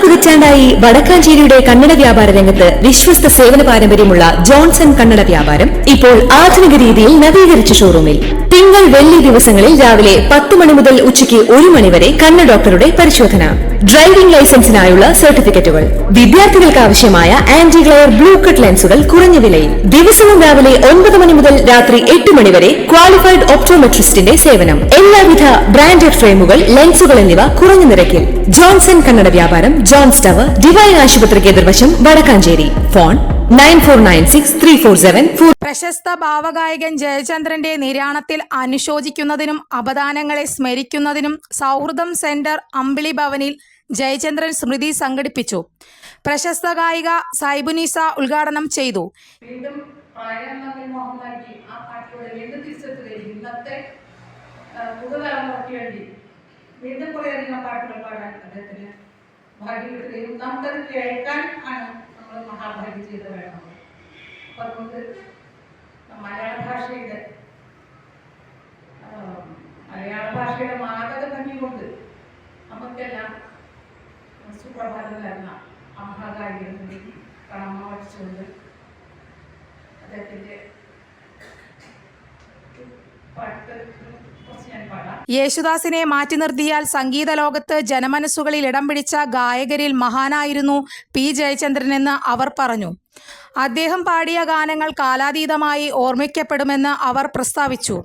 പതിറ്റാണ്ടായി വടക്കാഞ്ചേരിയുടെ കന്നഡ വ്യാപാര രംഗത്ത് വിശ്വസ്ത സേവന പാരമ്പര്യമുള്ള ജോൺസൺ കന്നഡ വ്യാപാരം ഇപ്പോൾ ആധുനിക രീതിയിൽ നവീകരിച്ച ഷോറൂമിൽ തിങ്കൾ വെള്ളി ദിവസങ്ങളിൽ രാവിലെ 10 മണി മുതൽ ഉച്ചയ്ക്ക് 1 മണി വരെ കണ്ണ് ഡോക്ടറുടെ പരിശോധന, ഡ്രൈവിംഗ് ലൈസൻസിനായുള്ള സർട്ടിഫിക്കറ്റുകൾ, വിദ്യാർത്ഥികൾക്ക് ആവശ്യമായ ആന്റി ഗ്ലെയർ ബ്ലൂ കട്ട് ലെൻസുകൾ കുറഞ്ഞ വിലയിൽ, ദിവസവും രാവിലെ 9 മണി മുതൽ രാത്രി 8 മണി വരെ ക്വാളിഫൈഡ് ഒപ്റ്റോമെട്രിസ്റ്റിന്റെ സേവനം, എല്ലാവിധ ബ്രാൻഡഡ് ഫ്രെയിമുകൾ, ലെൻസുകൾ എന്നിവ കുറഞ്ഞ നിരക്കിൽ. ജോൺസൺ കന്നഡ വ്യാപാരം, ജോൺസ് ടവർ, ഡിവൈൻ ആശുപത്രിക്ക് എതിർവശം, വടക്കാഞ്ചേരി. ഫോൺ 94963474. പ്രശസ്ത ഭാവഗായകൻ ജയചന്ദ്രന്റെ നിര്യാണത്തിൽ അനുശോചിക്കുന്നതിനും അപദാനങ്ങളെ സ്മരിക്കുന്നതിനും സൗഹൃദം സെന്റർ അമ്പിളി ഭവനിൽ ജയചന്ദ്രൻ സ്മൃതി സംഘടിപ്പിച്ചു. പ്രശസ്ത ഗായിക സൈബുനിസ ഉദ്ഘാടനം ചെയ്തു. വീണ്ടും കുറേയധികം പാട്ടുകൾ പാടാൻ അദ്ദേഹത്തിന് ഭാഗ്യം കിട്ടുകയും നമുക്കത് കേൾക്കാൻ ആണ് നമ്മൾ മഹാഭാഗ്യം ചെയ്ത് വേണം. അപ്പം അതുകൊണ്ട് മലയാള ഭാഷയുടെ മാതക ഭംഗി കൊണ്ട് നമുക്കെല്ലാം സുപ്രഭാതം തരുന്ന ആ മഹാഗായകന് കടമ വഹിച്ചുകൊണ്ട് അദ്ദേഹത്തിൻ്റെ പാട്ട് യേശുദാസിനെ മാറ്റി നിർത്തിയാൽ സംഗീത ലോകത്ത് ജനമനസ്സുകളിൽ ഇടം പിടിച്ച ഗായകരിൽ മഹാനായിരുന്നു പി ജയചന്ദ്രനെന്ന് അവർ പറഞ്ഞു. അദ്ദേഹം പാടിയ ഗാനങ്ങൾ കാലാതീതമായി ഓർമ്മിക്കപ്പെടുമെന്ന് അവർ പ്രസ്താവിച്ചു.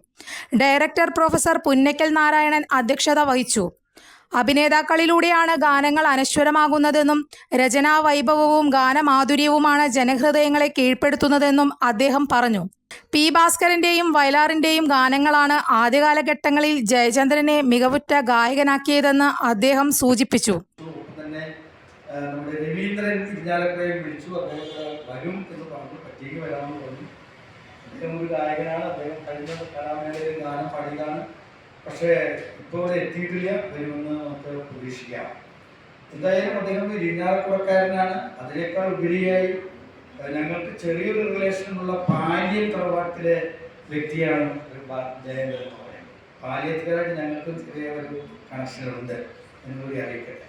ഡയറക്ടർ പ്രൊഫസർ പുന്നക്കൽ നാരായണൻ അധ്യക്ഷത വഹിച്ചു. അഭിനേതാക്കളിലൂടെയാണ് ഗാനങ്ങൾ അനശ്വരമാകുന്നതെന്നും രചനാ വൈഭവവും ഗാനമാധുര്യവുമാണ് ജനഹൃദയങ്ങളെ കീഴ്പ്പെടുത്തുന്നതെന്നും അദ്ദേഹം പറഞ്ഞു. പി ഭാസ്കരന്റെയും വയലാറിന്റെയും ഗാനങ്ങളാണ് ആദ്യകാലഘട്ടങ്ങളിൽ ജയചന്ദ്രനെ മികവുറ്റ ഗായകനാക്കിയതെന്ന് അദ്ദേഹം സൂചിപ്പിച്ചു. രവീന്ദ്രൻ ഇരിഞ്ഞാലക്കുടയെ വിളിച്ചു, അദ്ദേഹം വരും എന്ന് പറഞ്ഞു, പറ്റിയേക്ക് വരാമെന്ന് പറഞ്ഞു. അദ്ദേഹം ഒരു ഗായകനാണ്, അദ്ദേഹം കഴിഞ്ഞ കലാമേളയിൽ ഗാനം പാടിയതാണ്. പക്ഷേ ഇപ്പോൾ ഇവിടെ എത്തിയിട്ടില്ല, വരുമെന്ന് നമുക്ക് പ്രതീക്ഷിക്കാം. എന്തായാലും അദ്ദേഹം ഇരിഞ്ഞാലക്കുടക്കാരനാണ്. അതിനേക്കാൾ ഉപരിയായി ഞങ്ങൾക്ക് ചെറിയൊരു റിലേഷനുള്ള പാലിയം തറവാട്ടിലെ വ്യക്തിയാണ് ജയചന്ദ്രൻ എന്ന് പറയുന്നത്. പാലിയത്തിലായിട്ട് ഞങ്ങൾക്ക് ചെറിയ ഒരു കണക്ഷനുണ്ട് എന്നുകൂടി അറിയിക്കട്ടെ.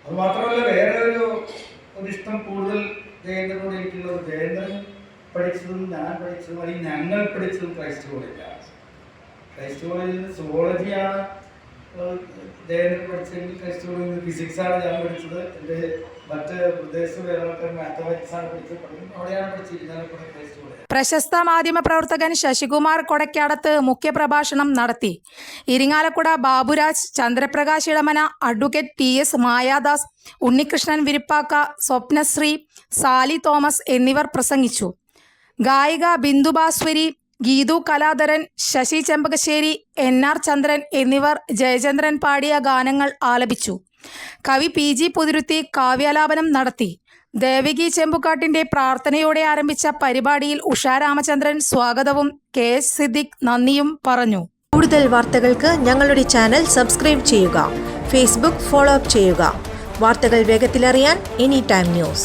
അത് മാത്രമല്ല, വേറെ ഒരു ഇഷ്ടം കൂടുതൽ ജയചന്ദ്രനോട് എനിക്കുള്ളത്, ജയചന്ദ്രൻ പഠിച്ചതും ഞാൻ പഠിച്ചതും അല്ലെങ്കിൽ ഞങ്ങൾ പഠിച്ചതും ക്രൈസ്റ്റ് കോളേജിലാണ്. ക്രൈസ്റ്റ് കോളേജിൽ സുവോളജിയാണ് ജയചന്ദ്രൻ പഠിച്ചതെങ്കിൽ ക്രൈസ്റ്റ് കോളേജിൽ ഫിസിക്സാണ് ഞാൻ പഠിച്ചത്. എൻ്റെ മറ്റ് പ്രദേശ വേറെ ആൾക്കാർ മാത്തമാറ്റിക്സാണ് പഠിച്ചത്. അവിടെയാണ് പഠിച്ചിരുന്നത് ക്രൈസ്റ്റ് കോളേജ്. പ്രശസ്ത മാധ്യമ പ്രവർത്തകൻ ശശികുമാർ കൊടക്കാടത്ത് മുഖ്യപ്രഭാഷണം നടത്തി. Irinjalakuda Baburaj, Chandraprakash Elamana, advocate TS Mayadas, Unnikrishnan Virippakka, Swapnasree, Sally Thomas എന്നിവർ പ്രസംഗിച്ചു. ഗായിക ബിന്ദു ഭാസ്വരി, ഗീതു കലാധരൻ, ശശി ചെമ്പകശ്ശേരി, NR ചന്ദ്രൻ എന്നിവർ ജയചന്ദ്രൻ പാടിയ ഗാനങ്ങൾ ആലപിച്ചു. കവി PG പുതിരുത്തി കാവ്യാലാപനം നടത്തി. ദേവകി ചെമ്പുകാട്ടിന്റെ പ്രാർത്ഥനയോടെ ആരംഭിച്ച പരിപാടിയിൽ ഉഷാ രാമചന്ദ്രൻ സ്വാഗതവും KS സിദ്ദിഖ് നന്ദിയും പറഞ്ഞു. കൂടുതൽ വാർത്തകൾക്ക് ഞങ്ങളുടെ ചാനൽ സബ്സ്ക്രൈബ് ചെയ്യുക. ഫേസ്ബുക്ക് ഫോളോ അപ്പ് ചെയ്യുക. വാർത്തകൾ വേഗത്തിലറിയാൻ Anytime News.